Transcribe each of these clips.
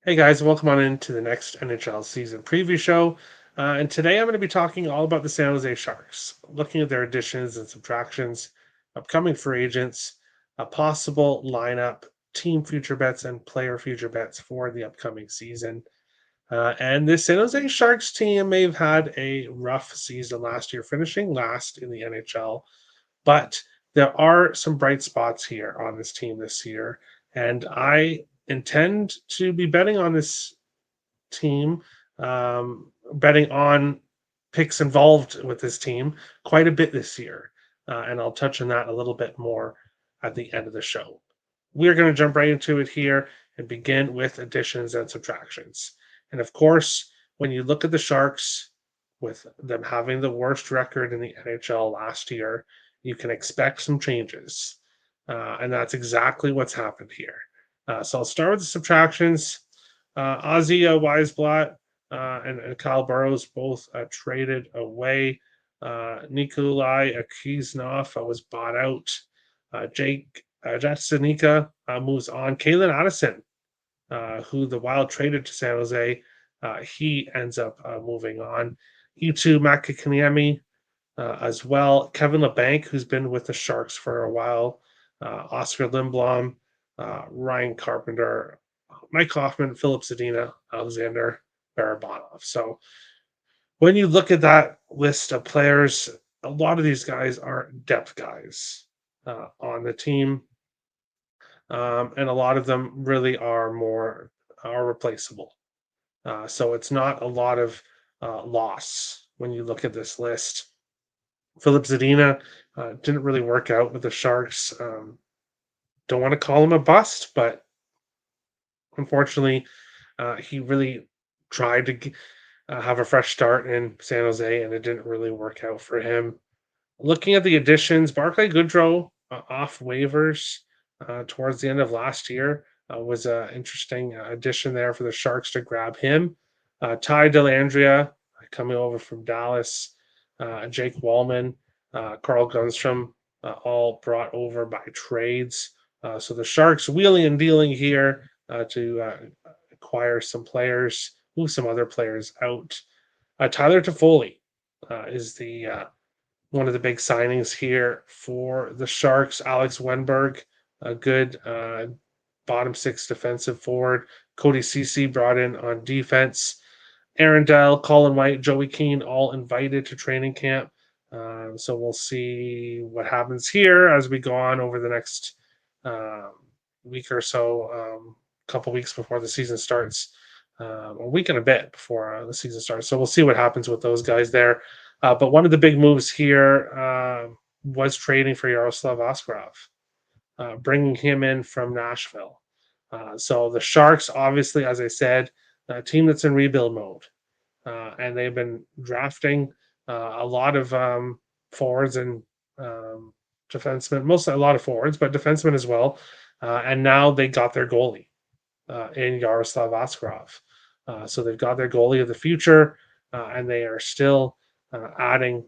Hey guys, welcome on into the next NHL season preview show. And today I'm going to be talking all about the San Jose Sharks, looking at their additions and subtractions, upcoming free agents, a possible lineup, team future bets, and player future bets for the upcoming season. And this San Jose Sharks team may have had a rough season last year, finishing last in the NHL, but there are some bright spots here on this team this year. And I intend to be betting on this team, betting on picks involved with this team quite a bit this year. And I'll touch on that a little bit more at the end of the show. We're going to jump right into it here and begin with additions and subtractions. And of course, when you look at the Sharks, with them having the worst record in the NHL last year, you can expect some changes. And that's exactly what's happened here. So I'll start with the subtractions. Ozzy Weisblatt and Kyle Burrows both traded away. Nikolai Akiznov was bought out. Jake Jatsanika moves on. Kalen Addison, who the Wild traded to San Jose, he ends up moving on. Itu Makakaniemi as well. Kevin LeBanc, who's been with the Sharks for a while. Oscar Lindblom, Ryan Carpenter, Mike Hoffman, Philip Zadina, Alexander Barabanov. So when you look at that list of players, a lot of these guys are depth guys on the team, and a lot of them really are replaceable. So it's not a lot of loss when you look at this list. Philip Zadina didn't really work out with the Sharks. Don't want to call him a bust, but unfortunately, he really tried to have a fresh start in San Jose, and it didn't really work out for him. Looking at the additions, Barclay Goodrow off waivers towards the end of last year was an interesting addition there for the Sharks to grab him. Ty Delandria coming over from Dallas, Jake Wallman, Carl Gunstrom, all brought over by trades. So the Sharks wheeling and dealing here to acquire some players, move some other players out. Tyler Toffoli is the one of the big signings here for the Sharks. Alex Wenberg, a good bottom six defensive forward. Cody Ceci brought in on defense. Aaron Dell, Colin White, Joey Keane, all invited to training camp. So we'll see what happens here as we go on over the next um, week or so, couple weeks before the season starts, a week and a bit before the season starts. So we'll see what happens with those guys there. But one of the big moves here was trading for Yaroslav Askarov, bringing him in from Nashville. So the Sharks, obviously, as I said, a team that's in rebuild mode, and they've been drafting a lot of forwards and defensemen, mostly a lot of forwards, but defensemen as well. And now they got their goalie in Yaroslav Askarov. So they've got their goalie of the future, and they are still adding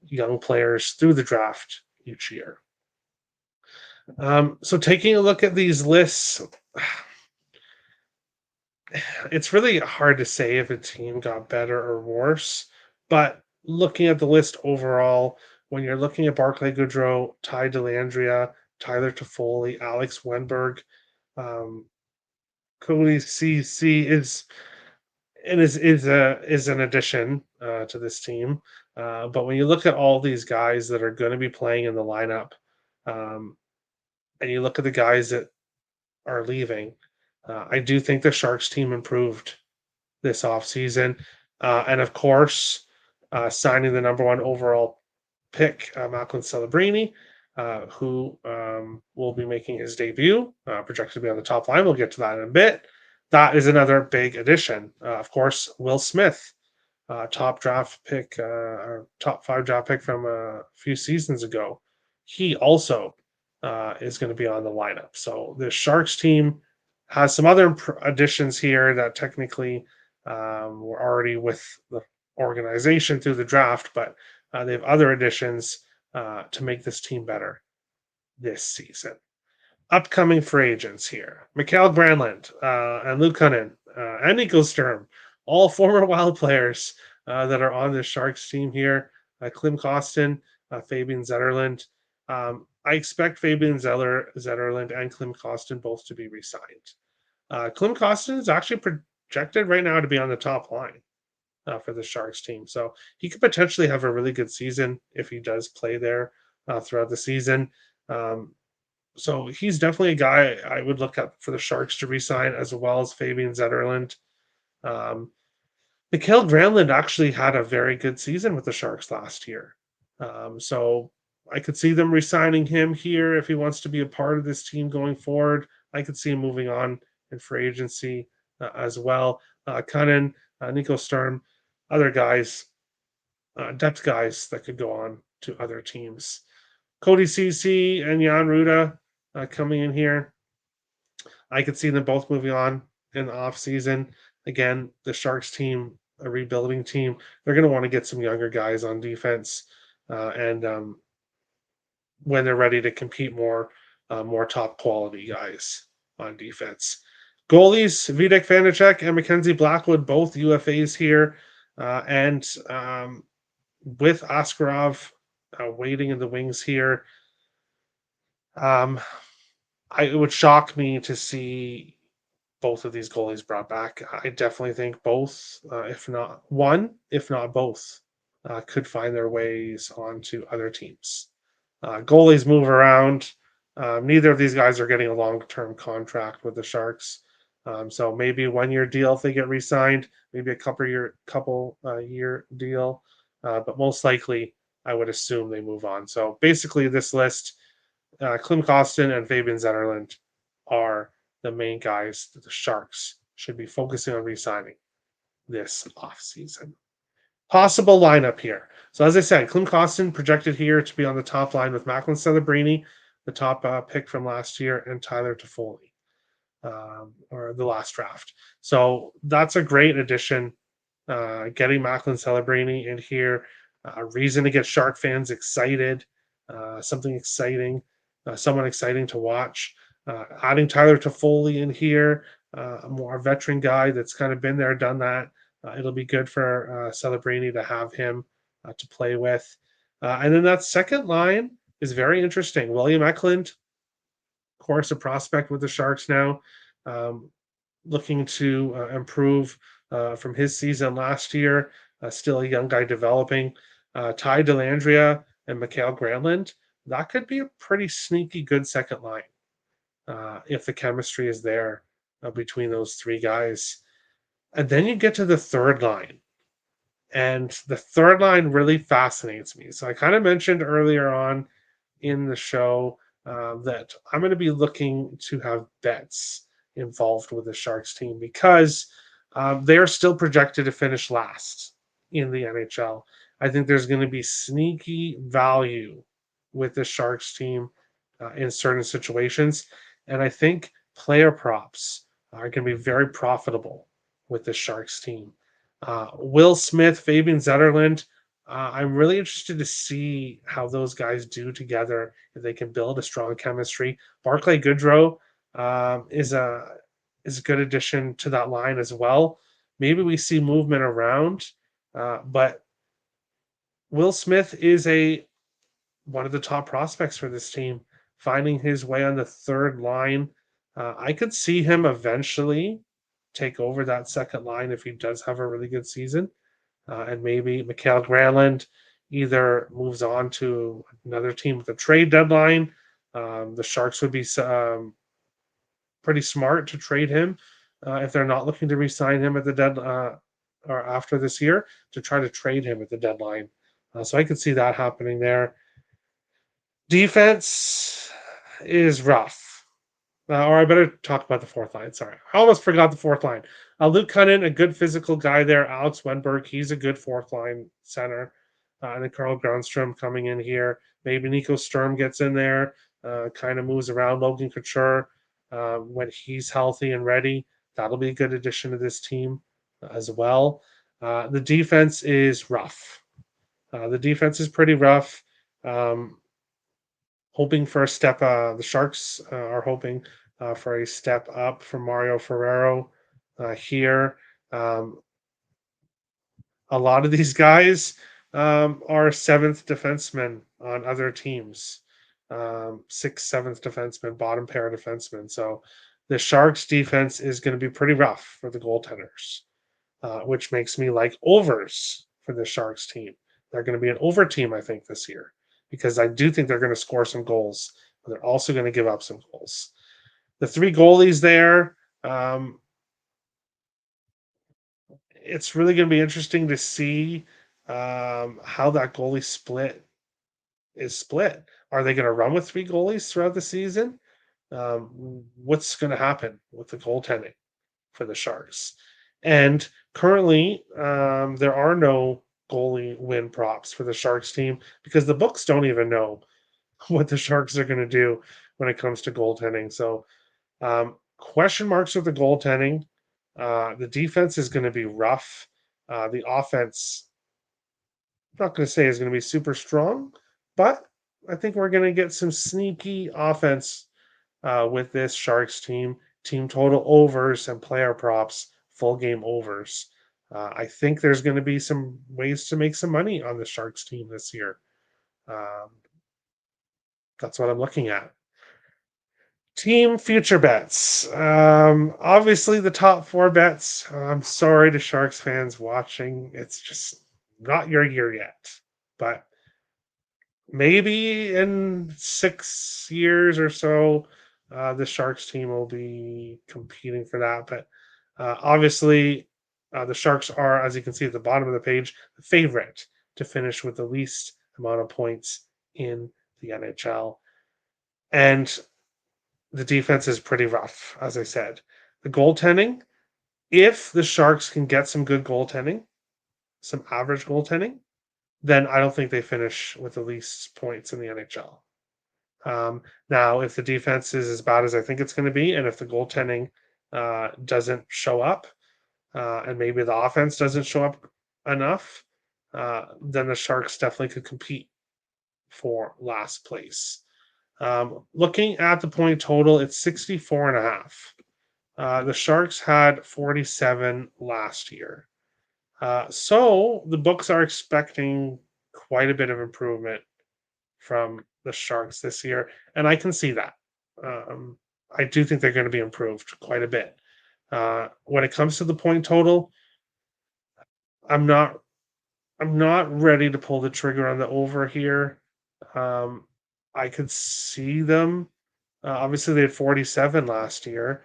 young players through the draft each year. So taking a look at these lists, it's really hard to say if a team got better or worse. But looking at the list overall, when you're looking at Barclay Goodrow, Ty Delandria, Tyler Toffoli, Alex Wenberg, um, Cody CC is an addition to this team. But when you look at all these guys that are going to be playing in the lineup, um, and you look at the guys that are leaving, I do think the Sharks team improved this offseason. And of course, signing the number one overall pick, Macklin Celebrini, who will be making his debut, projected to be on the top line. We'll get to that in a bit. That is another big addition. Of course, Will Smith, top draft pick, or top five draft pick from a few seasons ago. He also is going to be on the lineup. So the Sharks team has some other additions here that technically were already with the organization through the draft, but they have other additions to make this team better this season. Upcoming free agents here: Mikael Granlund, and Luke Kunin, and Nico Sturm, all former Wild players that are on the Sharks team here. Klim Kostin, Fabian Zetterlund. I expect Zetterlund and Klim Kostin both to be re-signed. Klim Kostin is actually projected right now to be on the top line for the Sharks team, so he could potentially have a really good season if he does play there throughout the season. Um, so he's definitely a guy I would look up for the Sharks to resign, as well as Fabian Zetterlund. Um, Mikael Granlund actually had a very good season with the Sharks last year. So I could see them resigning him here if he wants to be a part of this team going forward. I could see him moving on in free agency as well. Cunnin, Nico Sturm, other guys, depth guys that could go on to other teams. Cody Ceci and Jan Ruda coming in here. I could see them both moving on in the offseason. Again, the Sharks team, a rebuilding team, they're going to want to get some younger guys on defense. And when they're ready to compete more, more top quality guys on defense. Goalies, Vitek Vanacek and Mackenzie Blackwood, both UFAs here. And with Askarov waiting in the wings here, um, it would shock me to see both of these goalies brought back. I definitely think both, if not one, if not both, could find their ways onto other teams. Goalies move around. Neither of these guys are getting a long-term contract with the Sharks, so maybe a one-year deal if they get re-signed, maybe a couple year deal, but most likely, I would assume they move on. So basically, this list: Klim Kostin and Fabian Zetterlund are the main guys that the Sharks should be focusing on re-signing this offseason. Possible lineup here. So as I said, Klim Kostin projected here to be on the top line with Macklin Celebrini, the top pick from last year, and Tyler Toffoli, or the last draft. So that's a great addition. Getting Macklin Celebrini in here, a reason to get Shark fans excited, something exciting, someone exciting to watch. Adding Tyler Toffoli in here, a more veteran guy that's kind of been there, done that. It'll be good for Celebrini to have him to play with. And then that second line is very interesting. William Eklund, of course, a prospect with the Sharks now, um, looking to improve from his season last year. Still a young guy developing. Ty Dellandrea and Mikael Granlund. That could be a pretty sneaky good second line if the chemistry is there between those three guys. And then you get to the third line. And the third line really fascinates me. So I kind of mentioned earlier on in the show that I'm going to be looking to have bets involved with the Sharks team because they are still projected to finish last in the NHL. I think there's going to be sneaky value with the Sharks team in certain situations. And I think player props are going to be very profitable with the Sharks team. Will Smith, Fabian Zetterlund, I'm really interested to see how those guys do together, if they can build a strong chemistry. Barclay Goodrow is a good addition to that line as well. Maybe we see movement around, but Will Smith is a one of the top prospects for this team, finding his way on the third line. I could see him eventually take over that second line if he does have a really good season. And maybe Mikael Granlund either moves on to another team with a trade deadline. The Sharks would be pretty smart to trade him if they're not looking to re-sign him at the or after this year, to try to trade him at the deadline. So I could see that happening there. Defense is rough. Or I better talk about the fourth line. Sorry, I almost forgot the fourth line. Luke Cunnin, a good physical guy there. Alex Wenberg, he's a good fourth line center. And then Carl Gronstrom coming in here. Maybe Nico Sturm gets in there, kind of moves around. Logan Couture, when he's healthy and ready, that'll be a good addition to this team as well. The defense is rough. The defense is pretty rough. Um, hoping for a step. The Sharks are hoping for a step up from Mario Ferrero here. Um, a lot of these guys are seventh defensemen on other teams, sixth, seventh defenseman, bottom pair defensemen. So the Sharks defense is going to be pretty rough for the goaltenders, which makes me like overs for the Sharks team. They're going to be an over team, I think, this year because I do think they're going to score some goals, but they're also going to give up some goals. The three goalies there, um, it's really going to be interesting to see how that goalie split is split. Are they going to run with three goalies throughout the season? What's going to happen with the goaltending for the Sharks? And currently, there are no goalie win props for the Sharks team because the books don't even know what the Sharks are going to do when it comes to goaltending. So, question marks with the goaltending. The defense is going to be rough. The offense, I'm not going to say is going to be super strong, but I think we're going to get some sneaky offense with this Sharks team. Team total overs and player props, full game overs. I think there's going to be some ways to make some money on the Sharks team this year. Um, that's what I'm looking at. Team future bets. Obviously, the top four bets. I'm sorry to Sharks fans watching. It's just not your year yet. But maybe in 6 years or so, the Sharks team will be competing for that. But obviously, the Sharks are, as you can see at the bottom of the page, the favorite to finish with the least amount of points in the NHL. And the defense is pretty rough, as I said. The goaltending, if the Sharks can get some good goaltending, some average goaltending, then I don't think they finish with the least points in the NHL. Now, if the defense is as bad as I think it's going to be, and if the goaltending doesn't show up, and maybe the offense doesn't show up enough, then the Sharks definitely could compete for last place. Looking at the point total, it's 64 and a half. The Sharks had 47 last year. So the books are expecting quite a bit of improvement from the Sharks this year, and I can see that. Um, I do think they're going to be improved quite a bit. When it comes to the point total, I'm not I'm not ready to pull the trigger on the over here. Um, I could see them. Obviously, they had 47 last year.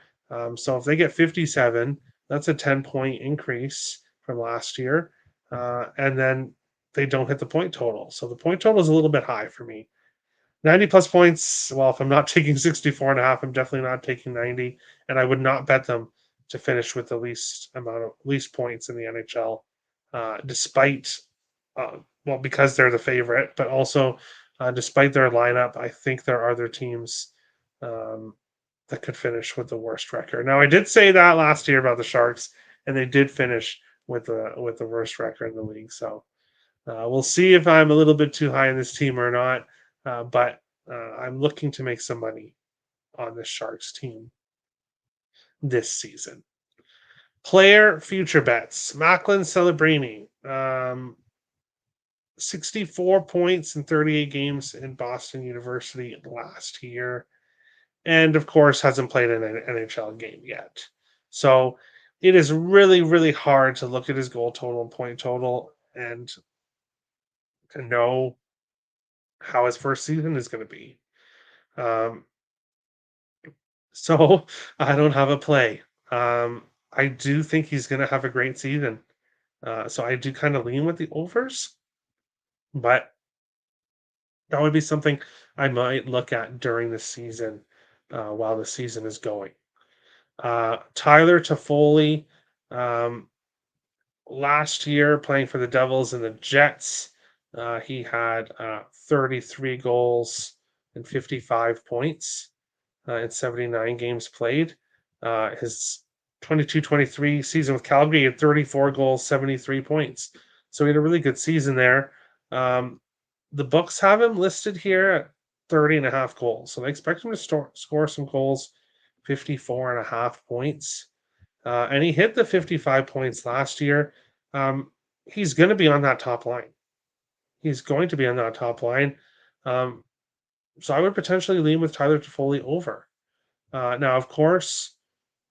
So if they get 57, that's a 10-point increase from last year. And then they don't hit the point total. So the point total is a little bit high for me. 90 plus points. Well, if I'm not taking 64 and a half, I'm definitely not taking 90. And I would not bet them to finish with the least points in the NHL, despite, well, because they're the favorite, but also despite their lineup, I think there are other teams um, that could finish with the worst record. Now, I did say that last year about the Sharks, and they did finish with the worst record in the league. So we'll see if I'm a little bit too high in this team or not. But I'm looking to make some money on the Sharks team this season. Player future bets. Macklin Celebrini, 64 points in 38 games in Boston University last year. And of course, hasn't played in an NHL game yet. So it is really, really hard to look at his goal total and point total and to know how his first season is going to be. Um, so I don't have a play. I do think he's going to have a great season. So I do kind of lean with the overs, but that would be something I might look at during the season while the season is going. Tyler Toffoli, um, last year playing for the Devils and the Jets, he had 33 goals and 55 points in 79 games played. His 22-23 season with Calgary, he had 34 goals, 73 points. So he had a really good season there. The books have him listed here 30 and a half goals. So they expect him to score some goals, 54 and a half points. And he hit the 55 points last year. Um, he's going to be on that top line. He's going to be on that top line. Um, so I would potentially lean with Tyler Toffoli over. Now, of course,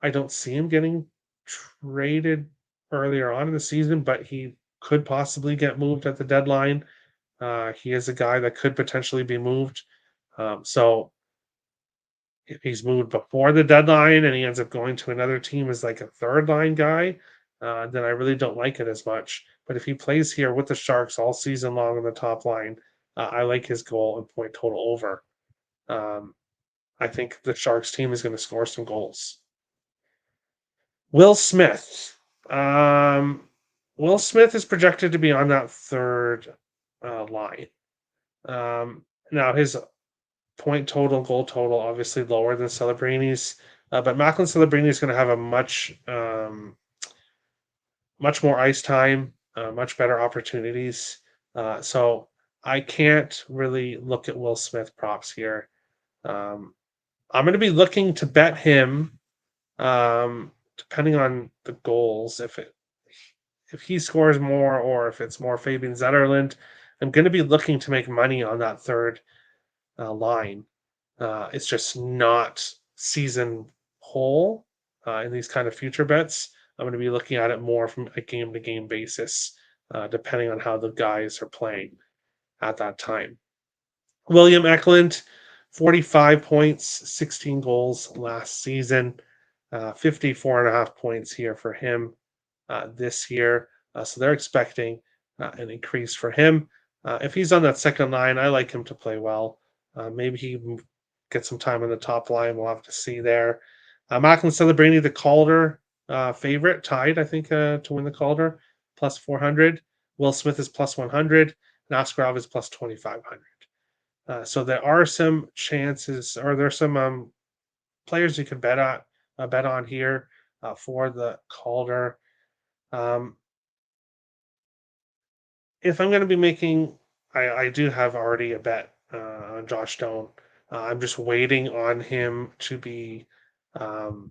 I don't see him getting traded earlier on in the season, but he could possibly get moved at the deadline. He is a guy that could potentially be moved. So if he's moved before the deadline and he ends up going to another team as like a third line guy, then I really don't like it as much. But if he plays here with the Sharks all season long on the top line, I like his goal and point total over. Um, I think the Sharks team is going to score some goals. Will Smith. Um, Will Smith is projected to be on that third line. Now, his point total, goal total, obviously lower than Celebrini's, but Macklin Celebrini is going to have a much more ice time, much better opportunities. So I can't really look at Will Smith props here. Um, I'm going to be looking to bet him, depending on the goals. If he scores more or if it's more Fabian Zetterlund, I'm going to be looking to make money on that third line. It's just not season whole in these kind of future bets. I'm going to be looking at it more from a game to game basis, depending on how the guys are playing at that time. William Eklund, 45 points, 16 goals last season, 54 and a half points here for him this year. So they're expecting an increase for him. If he's on that second line, I like him to play well. Maybe he get some time on the top line. We'll have to see there. Macklin Celebrini, the Calder favorite, tied, I think, to win the Calder, plus 400. Will Smith is plus 100. Naskarov is plus 2,500. So there are some chances, or there's some players you can bet on here for the Calder. Um, if I'm going to be making, I do have already a bet on Josh Stone. I'm just waiting on him um,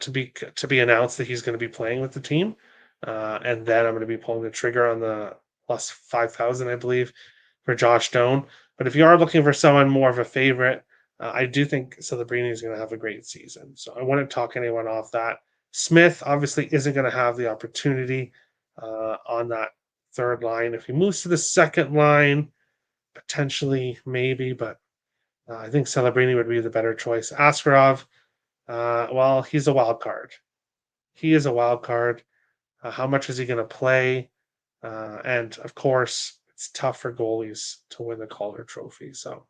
to be announced that he's going to be playing with the team, and then I'm going to be pulling the trigger on the plus 5,000, I believe, for Josh Stone. But if you are looking for someone more of a favorite, I do think Celebrini is going to have a great season. So I wouldn't talk anyone off that. Smith obviously isn't going to have the opportunity on that third line. If he moves to the second line, potentially, maybe, but I think Celebrini would be the better choice. Askarov, well, he's a wild card. He is a wild card. How much is he going to play? And of course, it's tough for goalies to win the Calder Trophy. So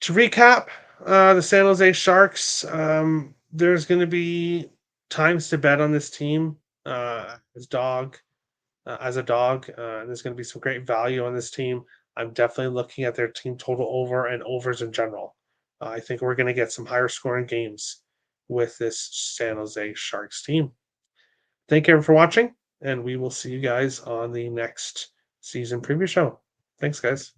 to recap, the San Jose Sharks, there's going to be times to bet on this team as a dog. There's going to be some great value on this team. I'm definitely looking at their team total over and overs in general. I think we're going to get some higher scoring games with this San Jose Sharks team. Thank you everyone for watching, and we will see you guys on the next season preview show. Thanks, guys.